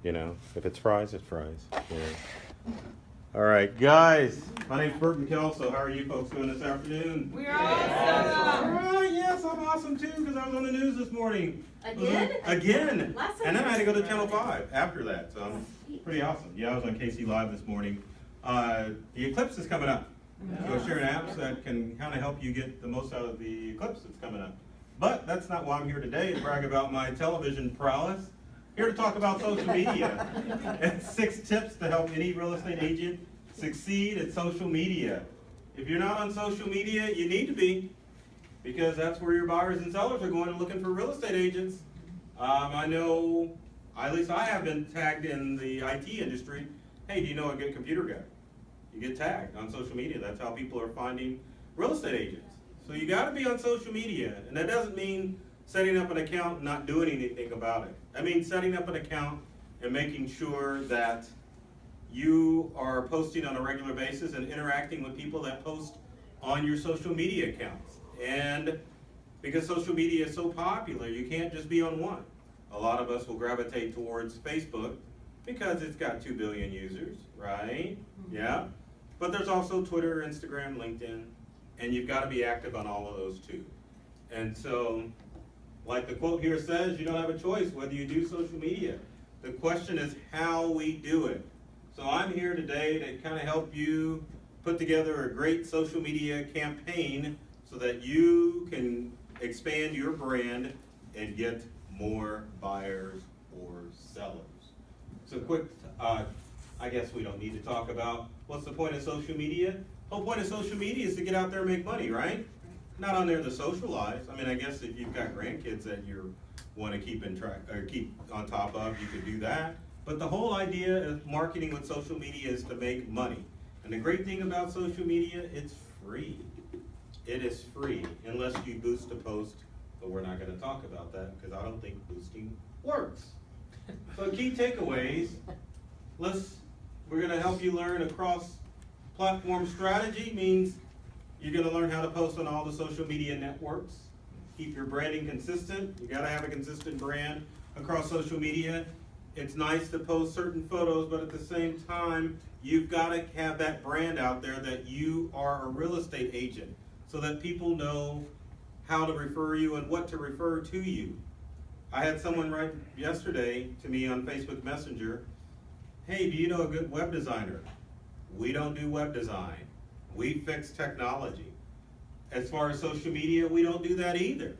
If it's fries, it's fries. All right, guys. My name's Burton Kelso. How are you folks doing this afternoon? We're awesome. All right, yes, I'm awesome too because I was on the news this morning. Again? Again. Last And then I had to go to Channel Sunday. 5 after that, so I'm pretty awesome. Yeah, I was on KC Live this morning. The eclipse is coming up. So we're sharing apps that can kind of help you get the most out of the eclipse that's coming up. But that's not why I'm here today, to brag about my television prowess. Here to talk about social media. And 6 tips to help any real estate agent succeed at social media. If you're not on social media, you need to be, because that's where your buyers and sellers are going and looking for real estate agents. I know, at least I have been tagged in the IT industry. Hey, do you know a good computer guy? You get tagged on social media. That's how people are finding real estate agents. So you got to be on social media, and that doesn't mean setting up an account and not doing anything about it. I mean setting up an account and making sure that you are posting on a regular basis and interacting with people that post on your social media accounts. And because social media is so popular, you can't just be on one. A lot of us will gravitate towards Facebook because it's got 2 billion users, right? Yeah. But there's also Twitter, Instagram, LinkedIn, and you've got to be active on all of those too. And so, like the quote here says, you don't have a choice whether you do social media. The question is how we do it. So I'm here today to kind of help you put together a great social media campaign so that you can expand your brand and get more buyers or sellers. So quick, I guess we don't need to talk about what's the point of social media. The whole point of social media is to get out there and make money, right? Not on there to socialize. I mean, I guess if you've got grandkids that you want to keep in track or keep on top of, you could do that. But the whole idea of marketing with social media is to make money. And the great thing about social media, it's free. It is free unless you boost a post, but we're not going to talk about that because I don't think boosting works. So key takeaways, we're going to help you learn a cross-platform strategy. Means you're going to learn how to post on all the social media networks. Keep your branding consistent. You got to have a consistent brand across social media. It's nice to post certain photos, but at the same time, you've got to have that brand out there that you are a real estate agent so that people know how to refer you and what to refer to you. I had someone write yesterday to me on Facebook Messenger, hey, do you know a good web designer? We don't do web design. We fix technology. As far as social media, we don't do that either.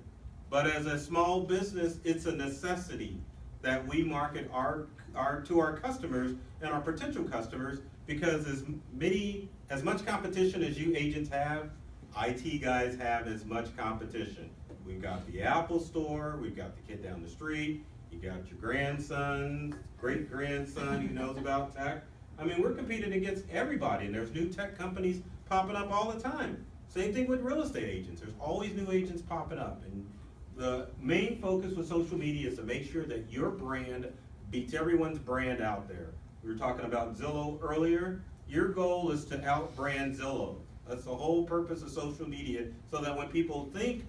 But as a small business, it's a necessity that we market to our customers and our potential customers, because as much competition as you agents have, IT guys have as much competition. We've got the Apple store, we've got the kid down the street, you got your grandson, great-grandson who knows about tech. I mean, we're competing against everybody, and there's new tech companies popping up all the time. Same thing with real estate agents. There's always new agents popping up. And the main focus with social media is to make sure that your brand beats everyone's brand out there. We were talking about Zillow earlier. Your goal is to out-brand Zillow. That's the whole purpose of social media, so that when people think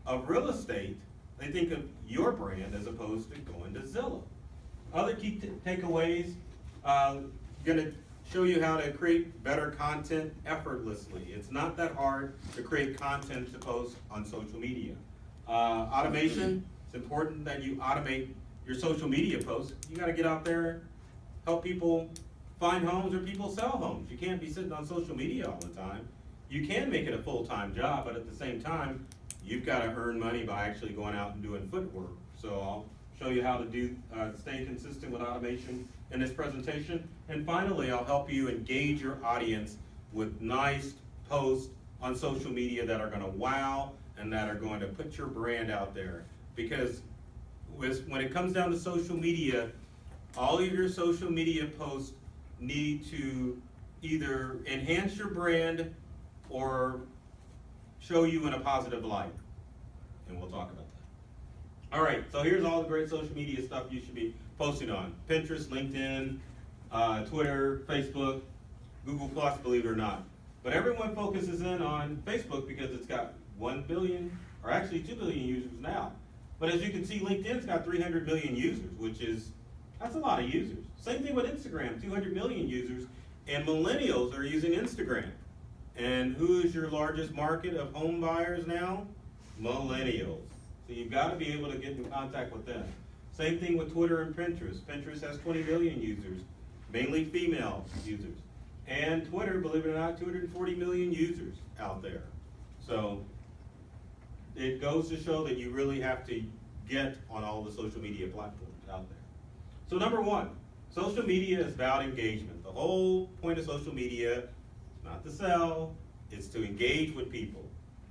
of real estate, they think of your brand as opposed to going to Zillow. Other key takeaways, going to show you how to create better content effortlessly. It's not that hard to create content to post on social media. Automation, it's important that you automate your social media posts. You got to get out there, help people find homes or people sell homes. You can't be sitting on social media all the time. You can make it a full-time job, but at the same time, you've got to earn money by actually going out and doing footwork. So I'll show you how to stay consistent with automation in this presentation. And finally, I'll help you engage your audience with nice posts on social media that are going to wow and that are going to put your brand out there. Because when it comes down to social media, all of your social media posts need to either enhance your brand or show you in a positive light. And we'll talk about that. All right, so here's all the great social media stuff you should be posting on. Pinterest, LinkedIn, Twitter, Facebook, Google+, believe it or not. But everyone focuses in on Facebook because it's got 1 billion, or actually 2 billion users now. But as you can see, LinkedIn's got 300 million users, which is That's a lot of users. Same thing with Instagram, 200 million users, and millennials are using Instagram. And who is your largest market of home buyers now? Millennials. So you've got to be able to get in contact with them. Same thing with Twitter and Pinterest. Pinterest has 20 million users, mainly female users. And Twitter, believe it or not, 240 million users out there. So it goes to show that you really have to get on all the social media platforms out there. So number one, social media is about engagement. The whole point of social media is not to sell, it's to engage with people.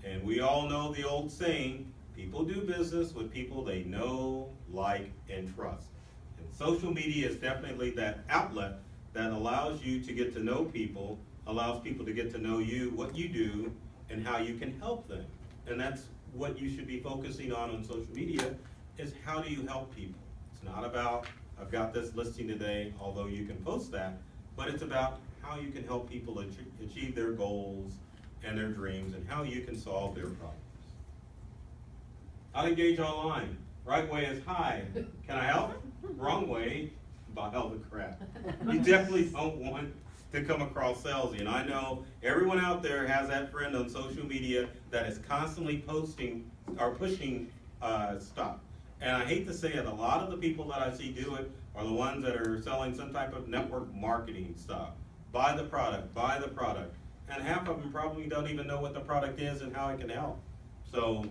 And we all know the old saying, people do business with people they know, like, and trust. And social media is definitely that outlet that allows you to get to know people, allows people to get to know you, what you do, and how you can help them. And that's what you should be focusing on social media, is how do you help people. It's not about, I've got this listing today, although you can post that, but it's about how you can help people achieve their goals and their dreams, and how you can solve their problems. How to engage online. Right way is hi, can I help? Wrong way, buy all the crap. You definitely don't want to come across salesy. And I know everyone out there has that friend on social media that is constantly posting or pushing stuff. And I hate to say it, a lot of the people that I see do it are the ones that are selling some type of network marketing stuff. Buy the product, buy the product. And half of them probably don't even know what the product is and how it can help. So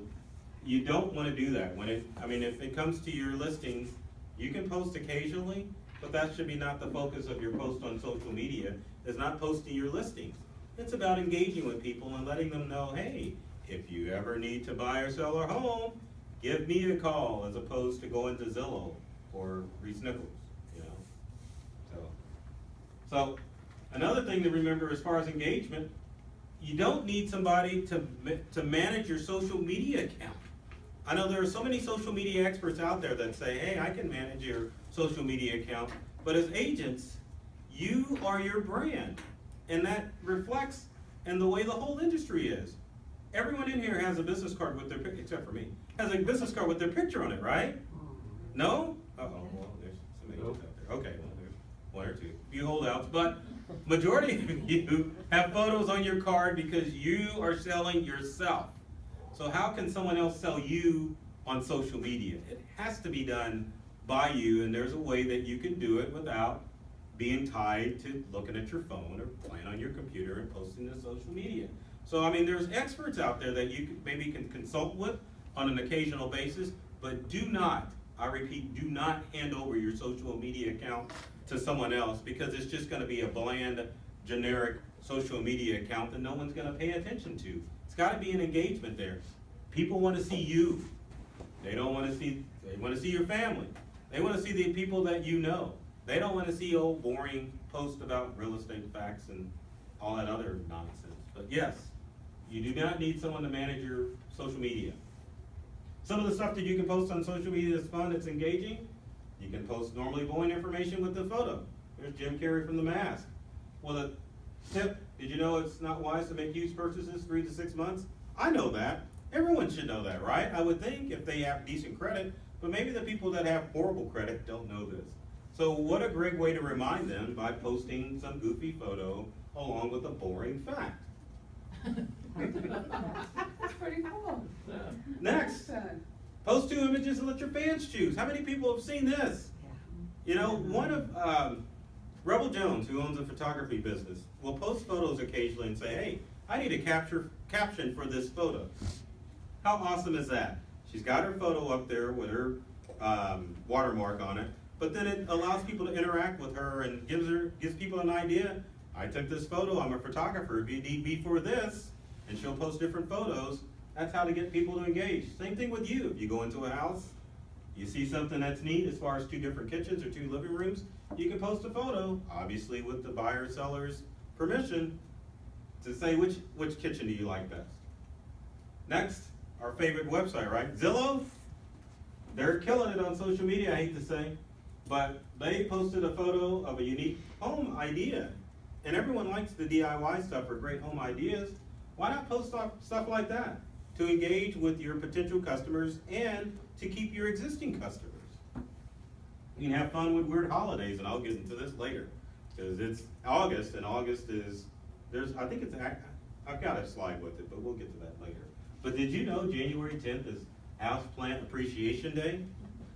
you don't want to do that. If it comes to your listings, you can post occasionally, but that should be not the focus of your post on social media, is not posting your listings. It's about engaging with people and letting them know, hey, if you ever need to buy or sell a home, give me a call, as opposed to going to Zillow or Reese Nichols, So another thing to remember as far as engagement, you don't need somebody to manage your social media account. I know there are so many social media experts out there that say, hey, I can manage your social media account, but as agents, you are your brand, and that reflects in the way the whole industry is. Everyone in here has a business card with their picture, except for me, has a business card with their picture on it, right? No? Uh-oh, well, there's some agents out there. Okay, well, there's one or two, few holdouts, but majority of you have photos on your card because you are selling yourself. So how can someone else sell you on social media? It has to be done by you, and there's a way that you can do it without being tied to looking at your phone or playing on your computer and posting to social media. So there's experts out there that you maybe can consult with on an occasional basis, but do not, I repeat, do not hand over your social media account to someone else, because it's just going to be a bland, generic social media account that no one's going to pay attention to. It's got to be an engagement there. People want to see you. They want to see your family. They want to see the people that you know. They don't want to see old boring posts about real estate facts and all that other nonsense. But yes, you do not need someone to manage your social media. Some of the stuff that you can post on social media is fun, it's engaging. You can post normally boring information with the photo. There's Jim Carrey from The Mask. Well, the tip, did you know it's not wise to make huge purchases 3 to 6 months? I know that. Everyone should know that, right? I would think, if they have decent credit, but maybe the people that have horrible credit don't know this. So what a great way to remind them by posting some goofy photo along with a boring fact. That's pretty cool. Next, post 2 images and let your fans choose. How many people have seen this? One of Rebel Jones, who owns a photography business, will post photos occasionally and say, hey, I need a caption for this photo. How awesome is that? She's got her photo up there with her watermark on it, but then it allows people to interact with her and gives people an idea. I took this photo, I'm a photographer, if you need me for this, and she'll post different photos. That's how to get people to engage. Same thing with you. If you go into a house, you see something that's neat as far as 2 different kitchens or 2 living rooms, you can post a photo, obviously with the buyer seller's permission, to say which kitchen do you like best. Next, our favorite website, right? Zillow, they're killing it on social media, I hate to say, but they posted a photo of a unique home idea. And everyone likes the DIY stuff or great home ideas. Why not post stuff like that to engage with your potential customers and to keep your existing customers? You can have fun with weird holidays, and I'll get into this later. Because it's August, and August is, I think I've got a slide with it, but we'll get to that later. But did you know January 10th is Houseplant Appreciation Day?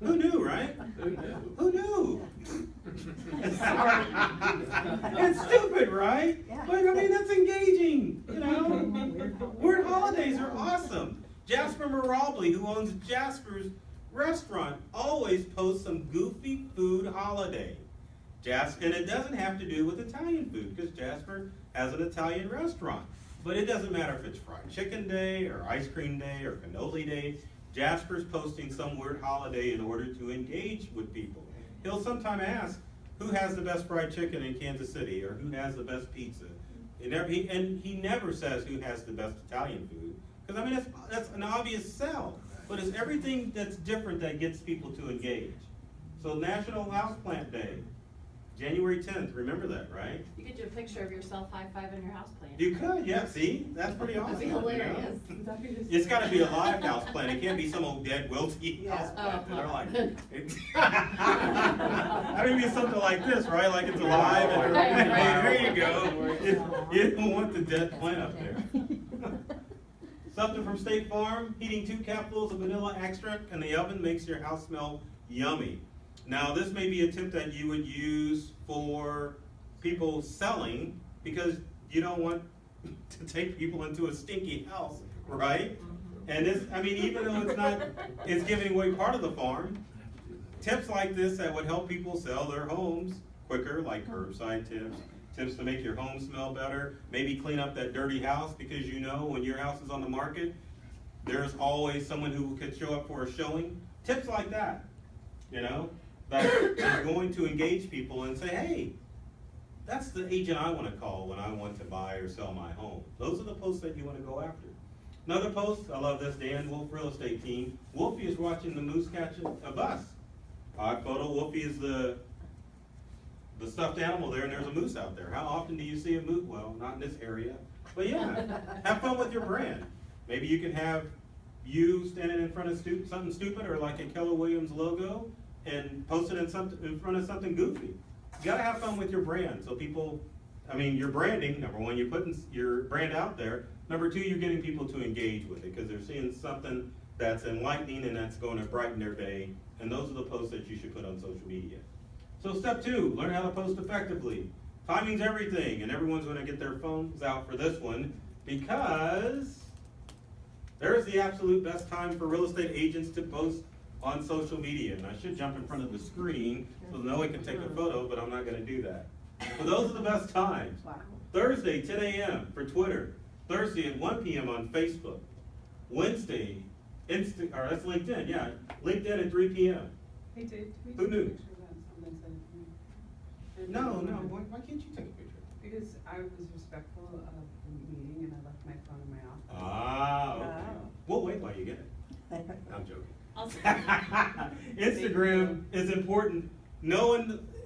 Who knew, right? Who knew? It's stupid, right? Yeah. But I mean, that's engaging, you know? Weird holidays are awesome. Jasper Marabli, who owns Jasper's restaurant, always posts some goofy food holiday. And it doesn't have to do with Italian food, because Jasper has an Italian restaurant. But it doesn't matter if it's fried chicken day, or ice cream day, or cannoli day. Jasper's posting some weird holiday in order to engage with people. He'll sometimes ask, who has the best fried chicken in Kansas City, or who has the best pizza? And he never says who has the best Italian food, because I mean, that's an obvious sell. But it's everything that's different that gets people to engage. So National Houseplant Day, January 10th, remember that, right? You could do a picture of yourself high-fiving your houseplant. You could, yeah, see? That's pretty awesome. That'd be hilarious. You know? It's gotta be a live houseplant. It can't be some old dead wilty Yeah. houseplant. Oh, They're like, well. I mean, something like this, right? Like it's alive. And Right. there you go. You don't want the dead plant up there. Something from State Farm, heating 2 capfuls of vanilla extract in the oven makes your house smell yummy. Now, this may be a tip that you would use for people selling, because you don't want to take people into a stinky house, right? And this, I mean, even though it's giving away part of the farm, tips like this that would help people sell their homes quicker, like curbside tips to make your home smell better, maybe clean up that dirty house, because you know when your house is on the market, there's always someone who could show up for a showing. Tips like that, you know, that is going to engage people and say, hey, that's the agent I want to call when I want to buy or sell my home. Those are the posts that you want to go after. Another post, I love this, Dan Wolf Real Estate Team. Wolfie is watching the moose catch a bus. Photo, Wolfie is the stuffed animal there, and there's a moose out there. How often do you see a moose? Well, not in this area. But yeah, have fun with your brand. Maybe you can have you standing in front of something stupid, or like a Keller Williams logo, and post it in front of something goofy. You gotta have fun with your brand. So people, I mean, your branding, number one, you're putting your brand out there. Number two, you're getting people to engage with it, because they're seeing something that's enlightening and that's going to brighten their day. And those are the posts that you should put on social media. So step 2, learn how to post effectively. Timing's everything, and everyone's gonna get their phones out for this one, because there's the absolute best time for real estate agents to post on social media. And I should jump in front of the screen so no one can take a photo, but I'm not gonna do that. But those are the best times. Wow. Thursday, 10 a.m. for Twitter. Thursday at 1 p.m. on Facebook. Wednesday, that's LinkedIn, yeah. LinkedIn at 3 p.m. Hey Dave, can we Who take a knew? picture of that? Someone said it to me. No, why can't you take a picture? Because I was respectful of the meeting and I left my phone in my office. Ah, okay. Wow. We'll wait while you get it. I'm joking. I'll say- Instagram is important.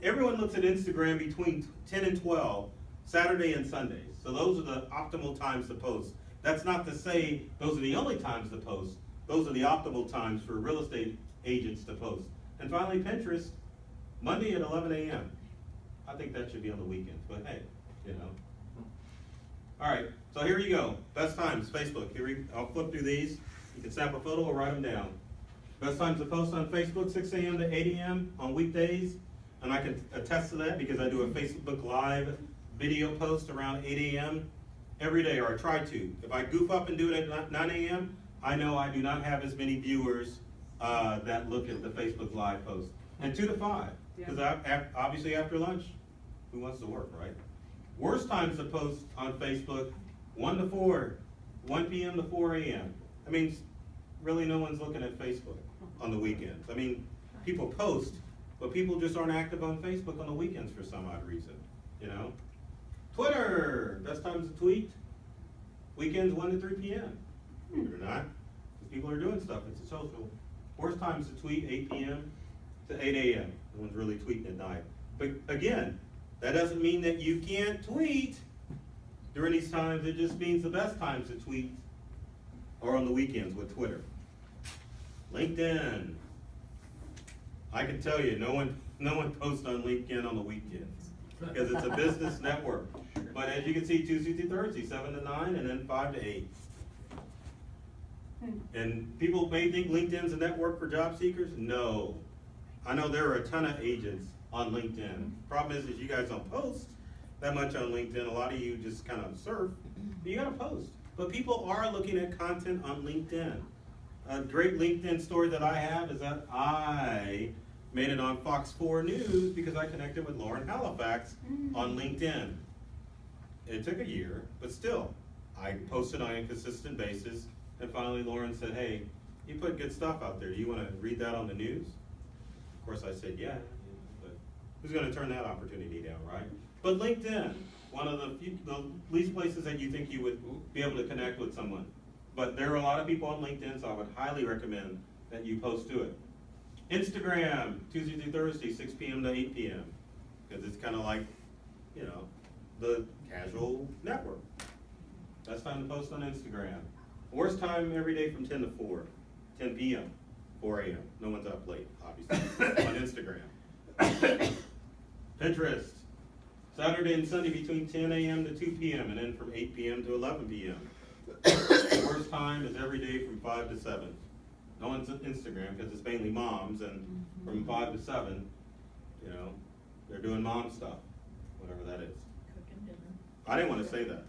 Everyone looks at Instagram between 10 and 12, Saturday and Sundays. So those are the optimal times to post. That's not to say those are the only times to post. Those are the optimal times for real estate agents to post. And finally, Pinterest, Monday at 11 a.m. I think that should be on the weekends, but hey, you know. All right, so here you go. Best times, Facebook. I'll flip through these. You can snap a photo or write them down. Best times to post on Facebook, 6 a.m. to 8 a.m. on weekdays. And I can attest to that because I do a Facebook Live video post around 8 a.m. every day, or I try to. If I goof up and do it at 9 a.m., I know I do not have as many viewers that look at the Facebook Live post. And 2 to 5, because obviously after lunch, who wants to work, right? Worst times to post on Facebook, 1 to 4, 1 p.m. to 4 a.m. I mean, really no one's looking at Facebook on the weekends. I mean, people post, but people just aren't active on Facebook on the weekends for some odd reason, you know? Twitter, best times to tweet, weekends 1 to 3 p.m. Believe it or not, because people are doing stuff, it's a social. Worst times to tweet, 8 p.m. to 8 a.m. No one's really tweeting at night. But again, that doesn't mean that you can't tweet during these times. It just means the best times to tweet are on the weekends with Twitter. LinkedIn. I can tell you, no one posts on LinkedIn on the weekends, because it's a business network. But as you can see, Tuesday through Thursday, 7 to 9, and then 5 to 8. And people may think LinkedIn's a network for job seekers. No. I know there are a ton of agents on LinkedIn. Problem is you guys don't post that much on LinkedIn. A lot of you just kind of surf. But you gotta post. But people are looking at content on LinkedIn. A great LinkedIn story that I have is that I made it on Fox 4 News because I connected with Lauren Halifax on LinkedIn. It took a year, but still, I posted on a consistent basis, and finally Lauren said, hey, you put good stuff out there. Do you want to read that on the news? Of course I said, yeah, but who's going to turn that opportunity down, right? But LinkedIn, one of the least places that you think you would be able to connect with someone. But there are a lot of people on LinkedIn, so I would highly recommend that you post to it. Instagram, Tuesday through Thursday, 6 p.m. to 8 p.m. Because it's kind of like, you know, the casual network. Best time to post on Instagram. Worst time every day from 10 to 4, 10 p.m., 4 a.m. No one's up late, obviously, on Instagram. Pinterest, Saturday and Sunday between 10 a.m. to 2 p.m. and then from 8 p.m. to 11 p.m. The worst time is every day from 5 to 7. No one's on Instagram because it's mainly moms, and from 5 to 7, you know, they're doing mom stuff, whatever that is. Cooking dinner. I didn't want to say that.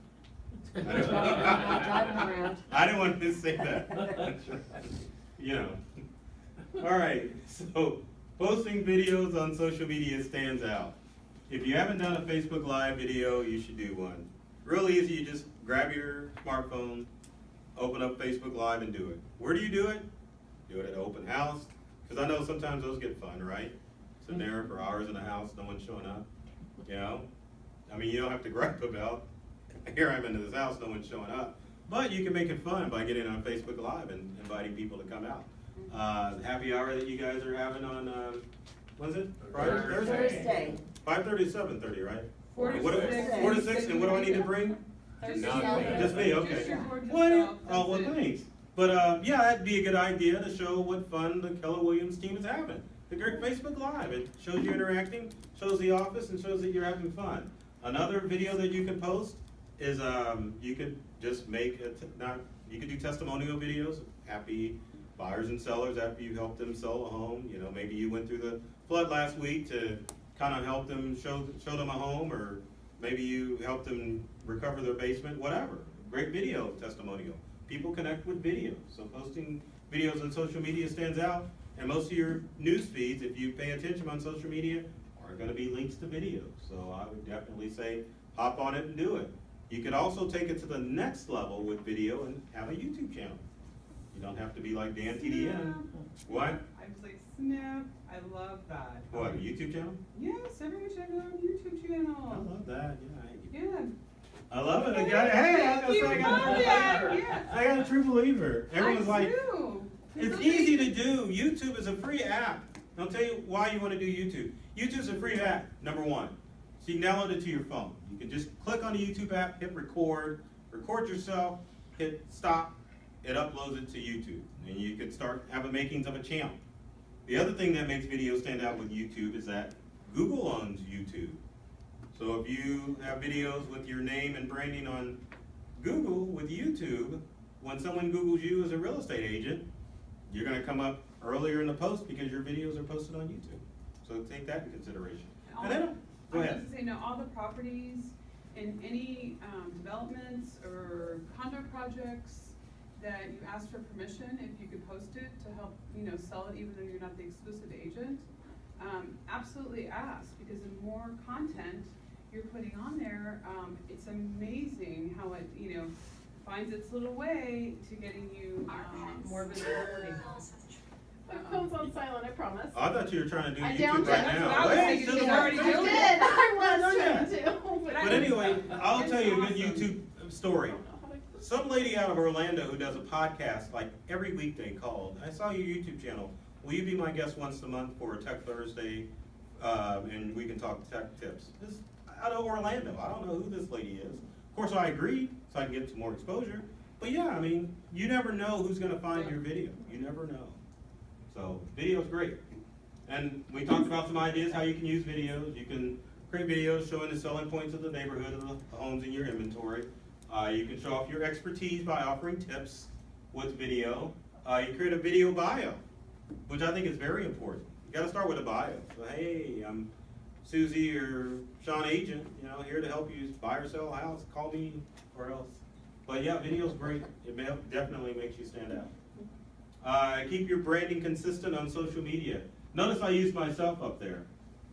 Driving around. I didn't want to say that. You know. All right, so posting videos on social media stands out. If you haven't done a Facebook Live video, you should do one. Real easy, you just grab your smartphone, open up Facebook Live and do it. Where do you do it? Do it at an open house, because I know sometimes those get fun, right? Sitting there for hours in the house, no one's showing up, you know? I mean, you don't have to gripe about, here I'm into this house, no one's showing up. But you can make it fun by getting on Facebook Live and inviting people to come out. The happy hour that you guys are having on, when is it? Friday? Thursday. 5:30 to 7:30, right? 4 to What- 6. 4 to 6, and what do I need to bring? Just me, okay. Just your gorgeous What? self, Oh, well, that's it. thanks. But, yeah, that'd be a good idea to show what fun the Keller Williams team is having. The great Facebook Live, it shows you interacting, shows the office, and shows that you're having fun. Another video that you can post is, you could just make, you could do testimonial videos, happy buyers and sellers after you helped them sell a home. You know, maybe you went through the flood last week to kind of help them, show them a home, or maybe you helped them recover their basement, whatever. Great video testimonial. People connect with video, so posting videos on social media stands out, and most of your news feeds, if you pay attention on social media, are gonna be links to videos. So I would definitely say, hop on it and do it. You could also take it to the next level with video and have a YouTube channel. You don't have to be like Dan TDN. What? I was like, snap, I love that. What, a YouTube channel? Yes, everyone should have their own YouTube I channel. love that, yeah. Yeah. I love it. Hey, I was gonna say, I got a true believer. Everyone's like, it's easy to do. YouTube is a free app. I'll tell you why you want to do YouTube. YouTube's a free app, number one. So you can download it to your phone. You can just click on the YouTube app, hit record yourself, hit stop, it uploads it to YouTube. And you can start having makings of a channel. The other thing that makes videos stand out with YouTube is that Google owns YouTube. So if you have videos with your name and branding on Google with YouTube, when someone Googles you as a real estate agent, you're gonna come up earlier in the post because your videos are posted on YouTube. So take that in consideration. And then, go ahead. I was just to say, no, all the properties in any developments or condo projects that you ask for permission, if you could post it to help, sell it even though you're not the exclusive agent, absolutely ask, because the more content you're putting on there, it's amazing how it, finds its little way to getting you more visibility. My phone's on silent, I promise. I thought you were trying to do I YouTube downed right it. now. That's what I was Wait, thinking. still She's not- already I doing did, it. I was Not trying yet. to. But anyway, I'll It's tell you a good awesome. YouTube story. Some lady out of Orlando who does a podcast like every weekday called, I saw your YouTube channel. Will you be my guest once a month for a Tech Thursday, and we can talk tech tips? This out of Orlando. I don't know who this lady is. Of course, I agreed, so I can get some more exposure. But yeah, I mean, you never know who's gonna find your video. You never know. So, video's great. And we talked about some ideas how you can use videos. You can create videos showing the selling points of the neighborhood of the homes in your inventory. You can show off your expertise by offering tips with video. You create a video bio, which I think is very important. You gotta start with a bio. So, hey, I'm Susie or Sean Agent, here to help you buy or sell a house. Call me or else. But yeah, video's great. It definitely makes you stand out. Keep your branding consistent on social media. Notice I use myself up there.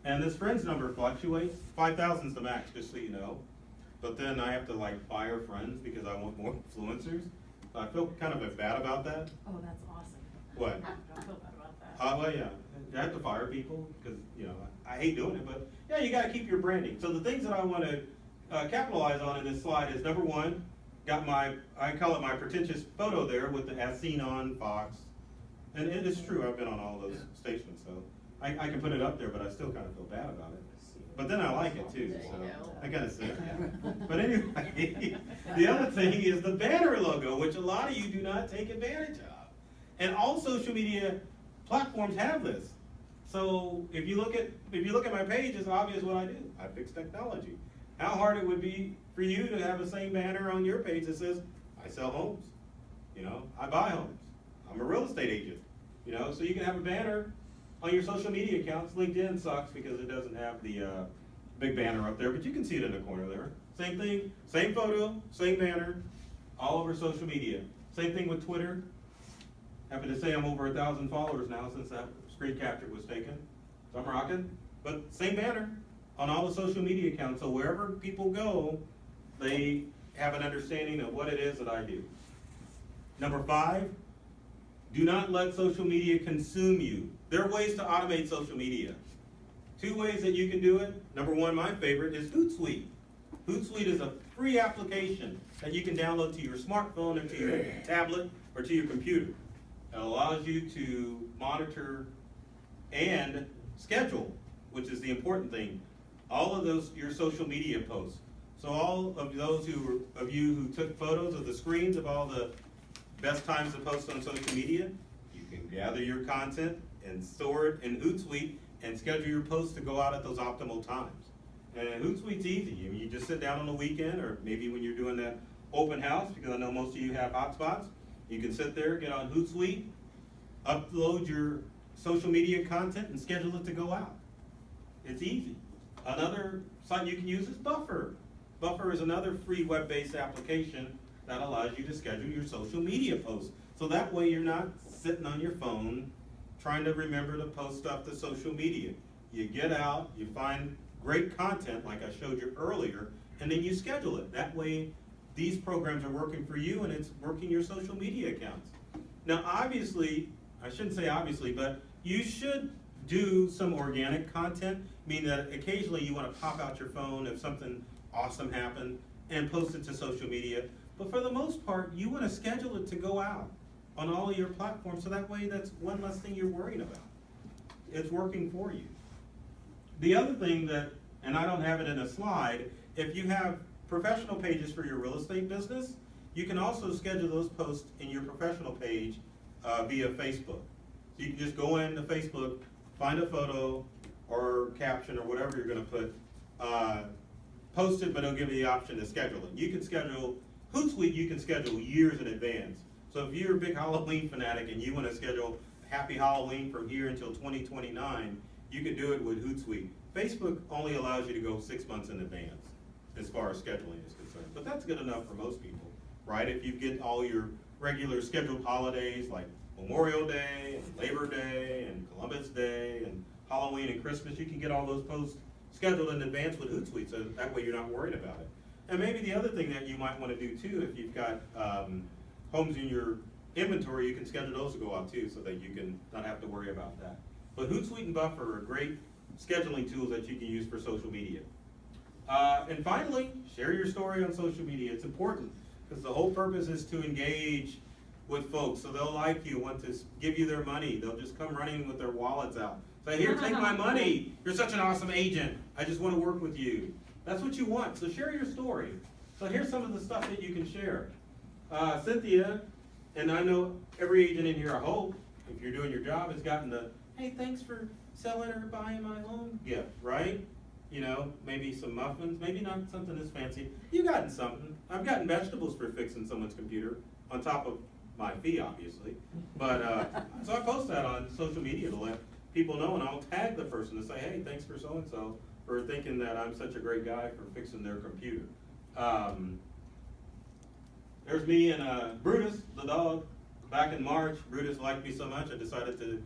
And this friends number fluctuates. 5,000 is the max, just so you know. But then I have to fire friends because I want more influencers. I feel kind of bad about that. Oh, that's awesome. What? Don't feel bad about that. Well, yeah. I have to fire people because, I hate doing it. But yeah, you got to keep your branding. So the things that I want to capitalize on in this slide is number one, got I call it my pretentious photo there with the as seen on Fox. And it is true, I've been on all those stations, so I can put it up there, but I still kind of feel bad about it. But then I like it too, so I kind of say, yeah. But anyway, the other thing is the banner logo, which a lot of you do not take advantage of. And all social media platforms have this. So if you look at my page, it's obvious what I do. I fix technology. How hard it would be for you to have the same banner on your page that says, I sell homes. I buy homes. I'm a real estate agent. So you can have a banner on your social media accounts. LinkedIn sucks because it doesn't have the big banner up there, but you can see it in the corner there. Same thing, same photo, same banner, all over social media. Same thing with Twitter. Happy to say I'm over 1,000 followers now since that screen capture was taken. So I'm rocking. But same banner on all the social media accounts. So wherever people go, they have an understanding of what it is that I do. Number 5, do not let social media consume you. There are ways to automate social media. 2 ways that you can do it. Number 1, my favorite, is Hootsuite. Hootsuite is a free application that you can download to your smartphone or to your tablet or to your computer. It allows you to monitor and schedule, which is the important thing, all of your social media posts. So all of those of you who took photos of the screens of all the best times to post on social media, you can gather your content and store it in Hootsuite and schedule your posts to go out at those optimal times. And Hootsuite's easy. You just sit down on the weekend, or maybe when you're doing that open house, because I know most of you have hotspots, you can sit there, get on Hootsuite, upload your social media content, and schedule it to go out. It's easy. Another site you can use is Buffer. Buffer is another free web-based application that allows you to schedule your social media posts. So that way you're not sitting on your phone trying to remember to post stuff to social media. You get out, you find great content like I showed you earlier, and then you schedule it. That way these programs are working for you and it's working your social media accounts. Now obviously, I shouldn't say obviously, but you should do some organic content, meaning that occasionally you want to pop out your phone if something awesome happened and post it to social media. But for the most part, you want to schedule it to go out on all of your platforms, so that way that's one less thing you're worrying about. It's working for you. The other thing that, and I don't have it in a slide, if you have professional pages for your real estate business, you can also schedule those posts in your professional page via Facebook. So you can just go into Facebook, find a photo or caption or whatever you're going to put, post it, but it'll give you the option to schedule it. You can schedule, Hootsuite you can schedule years in advance. So if you're a big Halloween fanatic and you want to schedule Happy Halloween from here until 2029, you can do it with Hootsuite. Facebook only allows you to go 6 months in advance as far as scheduling is concerned. But that's good enough for most people, right? If you get all your regular scheduled holidays like Memorial Day and Labor Day and Columbus Day and Halloween and Christmas, you can get all those posts scheduled in advance with Hootsuite, so that way you're not worried about it. And maybe the other thing that you might want to do too, if you've got homes in your inventory, you can schedule those to go out too, so that you can not have to worry about that. But Hootsuite and Buffer are great scheduling tools that you can use for social media. And finally, share your story on social media. It's important because the whole purpose is to engage with folks, so they'll like you, want to give you their money. They'll just come running with their wallets out. Say, here, take my money. You're such an awesome agent. I just want to work with you. That's what you want. So share your story. So here's some of the stuff that you can share. Cynthia, and I know every agent in here, I hope, if you're doing your job, has gotten the, hey, thanks for selling or buying my own gift, right? You know, maybe some muffins, maybe not something as fancy. You've gotten something. I've gotten vegetables for fixing someone's computer, on top of my fee, obviously. But, so I post that on social media to let people know, and I'll tag the person to say, hey, thanks for so-and-so for thinking that I'm such a great guy for fixing their computer. There's me and Brutus, the dog. Back in March, Brutus liked me so much, I decided to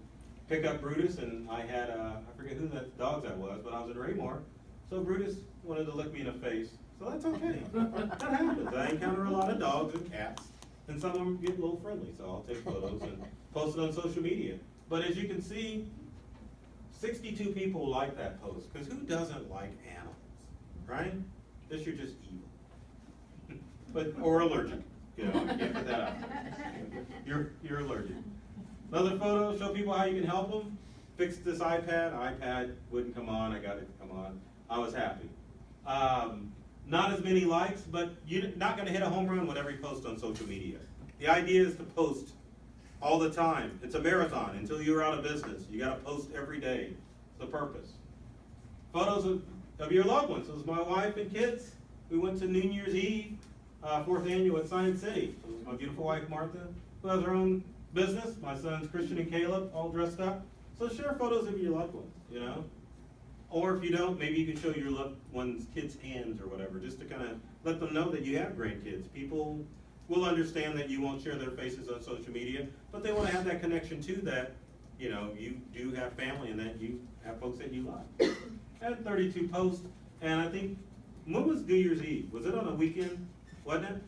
pick up Brutus, and I had, I forget who that dog that was, but I was in Raymore. So Brutus wanted to lick me in the face, so that's okay. That happens. I encounter a lot of dogs and cats, and some of them get a little friendly, so I'll take photos and post it on social media. But as you can see, 62 people like that post, because who doesn't like animals, right? Unless you're just evil. Or allergic, you know, I can't put that out. You're allergic. Another photo, show people how you can help them. Fixed this iPad wouldn't come on, I got it to come on. I was happy. Not as many likes, but you're not gonna hit a home run with every post on social media. The idea is to post all the time. It's a marathon until you're out of business. You gotta post every day. It's the purpose. Photos of your loved ones. This is my wife and kids. We went to New Year's Eve, 4th annual at Science City. So this is my beautiful wife, Martha, who has her own business. My sons, Christian and Caleb, all dressed up. So share photos of your loved ones, you know? Or if you don't, maybe you can show your loved one's kids' hands or whatever, just to kind of let them know that you have grandkids. People will understand that you won't share their faces on social media, but they want to have that connection too, that, you know, you do have family and that you have folks that you like. I had 32 posts, and I think, when was New Year's Eve? Was it on a weekend? Wasn't it?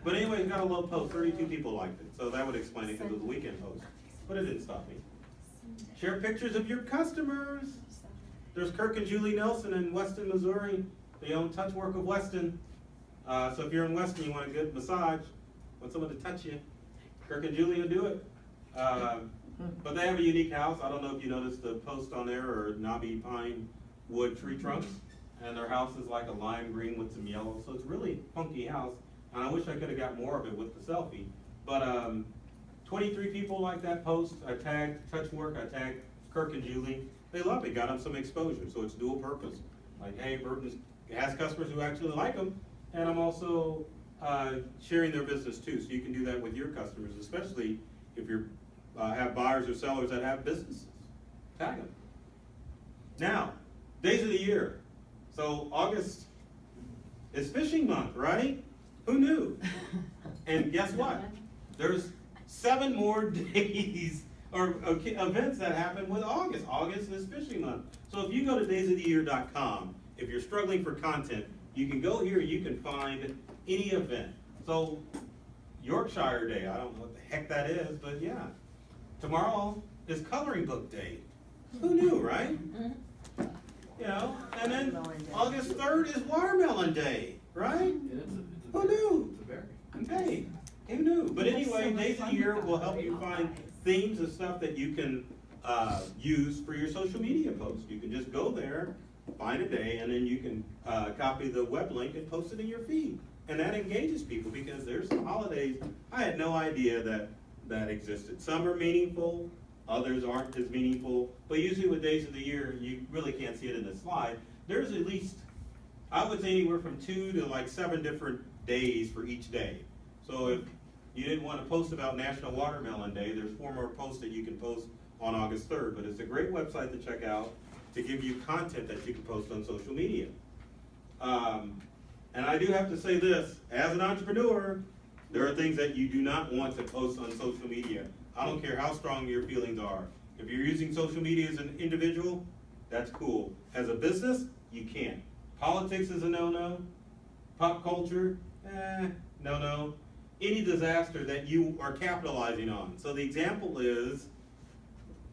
But anyway, it got a low post, 32 people liked it, so that would explain it because it was a weekend post. But it didn't stop me. Share pictures of your customers. There's Kirk and Julie Nelson in Weston, Missouri. They own Touchwork of Weston. So if you're in Weston, you want a good massage, want someone to touch you, Kirk and Julie will do it. But they have a unique house. I don't know if you noticed the post on there, or knobby pine wood tree trunks. And their house is like a lime green with some yellow. So it's a really funky house. And I wish I could have got more of it with the selfie. But 23 people like that post. I tagged Touchwork, I tagged Kirk and Julie. They love it, got them some exposure. So it's dual purpose. Like, hey, Burton has customers who actually like them. And I'm also sharing their business too. So you can do that with your customers, especially if you have buyers or sellers that have businesses. Tag them. Now, days of the year. So August is fishing month, right? Who knew? And guess what? There's 7 more days or events that happen with August. August is fishing month. So if you go to daysoftheyear.com, if you're struggling for content, you can go here and you can find any event. So Yorkshire Day, I don't know what the heck that is, but yeah. Tomorrow is Coloring Book Day. Who knew, right? You know, and then August 3rd is Watermelon Day, right? Who knew? Okay, who knew? But anyway, Days of the Year will help you find themes of stuff that you can use for your social media posts. You can just go there, find a day, and then you can copy the web link and post it in your feed. And that engages people, because there's some holidays I had no idea that existed. Some are meaningful, others aren't as meaningful, but usually with Days of the Year, you really can't see it in the slide. There's at least, I would say, anywhere from 2 to like 7 different days for each day. So if you didn't want to post about National Watermelon Day, there's 4 more posts that you can post on August 3rd, but it's a great website to check out to give you content that you can post on social media. And I do have to say this, as an entrepreneur, there are things that you do not want to post on social media. I don't care how strong your feelings are. If you're using social media as an individual, that's cool. As a business, you can't. Politics is a no-no. Pop culture, no-no. Any disaster that you are capitalizing on. So the example is,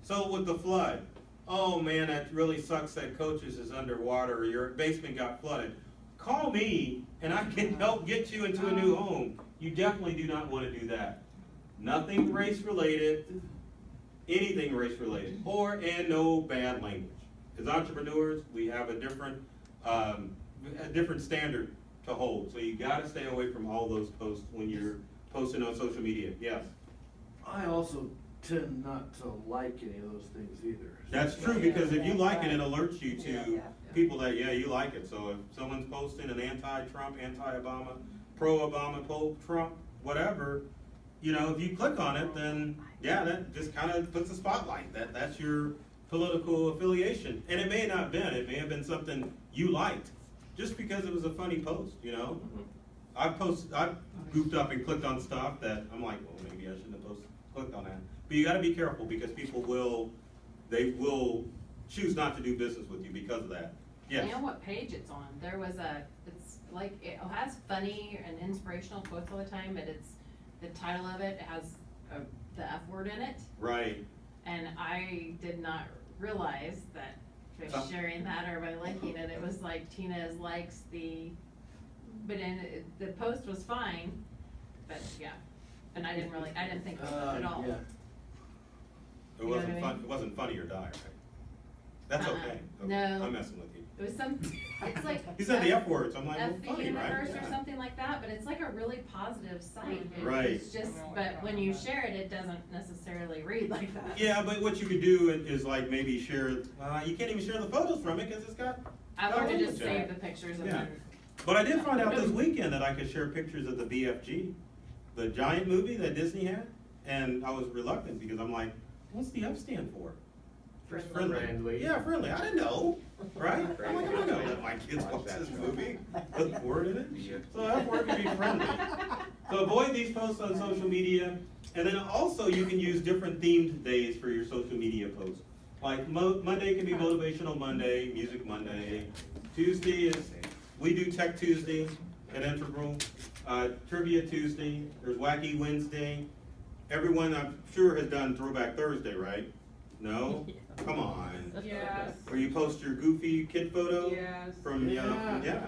so with the flood, oh man, that really sucks that Coaches is underwater or your basement got flooded. Call me and I can help get you into a new home. You definitely do not want to do that. Nothing race related, anything race related, and no bad language. As entrepreneurs, we have a different standard to hold. So you got to stay away from all those posts when you're posting on social media. Yes. I also tend not to like any of those things either. That's true, Yeah, because if you yeah, like it, right. it alerts you Yeah, to yeah. people that, yeah, you like it. So if someone's posting an anti-Trump, anti-Obama, pro-Obama, pro-Trump, whatever, you know, if you click on it, then, yeah, that just kind of puts a spotlight. That's your political affiliation. And it may not have been, it may have been something you liked, just because it was a funny post, you know? I've goofed up and clicked on stuff that I'm like, well, maybe I shouldn't have clicked on that. But you gotta be careful, because people will choose not to do business with you because of that. Yes. You know what page it's on? There was it's like, it has funny and inspirational quotes all the time, but the title of it has the F word in it. Right. And I did not realize that by sharing that or by liking it, it was like Tina likes but the post was fine, but yeah. And I didn't think of it at all. Yeah. It You know wasn't what I fun. mean? It wasn't funny or die, right? That's okay. No. I'm messing with you. It was it's like. He said the F words. I'm like, well, F the funny, right? universe or Yeah. something like that, but it's like a really positive site. Right. It's just, but when you share it, it doesn't necessarily read like that. Yeah, but what you could do is like maybe share. You can't even share the photos from it because it's got. I learned to just Yeah. save the pictures and Yeah. then. But I did find out this weekend that I could share pictures of the BFG, the giant movie that Disney had, and I was reluctant because I'm like, what's the F stand for? Just Friendly. Yeah, friendly. I didn't know, right? I'm like, I'm not gonna let my kids watch this movie with a word in it. So that word can be friendly. So avoid these posts on social media, and then also you can use different themed days for your social media posts. Like Monday can be Motivational Monday, Music Monday. Tuesday is, we do Tech Tuesday at Integral. Trivia Tuesday, there's Wacky Wednesday. Everyone I'm sure has done Throwback Thursday, right? No? Come on. Yes. Where you post your goofy kid photo Yes. from, Yeah. yeah.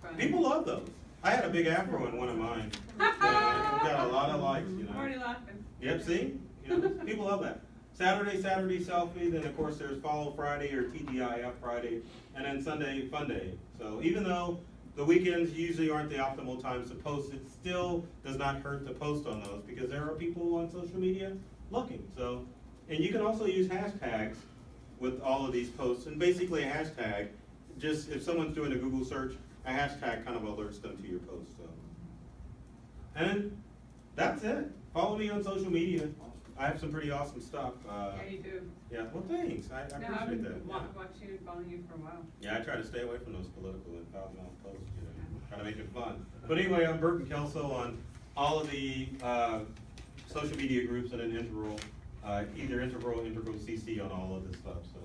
Fun. People love those. I had a big afro in one of mine. Got a lot of likes, you I'm know. already laughing. Yep, see? You know, people love that. Saturday selfie, then of course there's Follow Friday or TGIF Friday, and then Sunday Fun Day. So even though the weekends usually aren't the optimal times to post, it still does not hurt to post on those because there are people on social media looking. So, and you can also use hashtags with all of these posts, and basically a hashtag, just if someone's doing a Google search, a hashtag kind of alerts them to your post. So, and that's it. Follow me on social media. I have some pretty awesome stuff. Yeah, you do. Yeah, well, thanks. I No, I've appreciate been that. Yeah. watching and following you for a while. Yeah, I try to stay away from those political and foul-mouthed posts, you know, try to make it fun. But anyway, I'm Burton Kelso on all of the social media groups and in Integral, either Integral CC on all of this stuff. So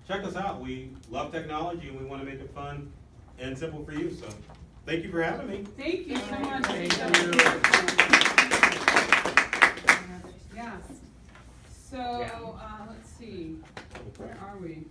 check us out. We love technology and we want to make it fun and simple for you. So thank you for having me. Thank you so much. Thank Yes. So, let's see, where are we?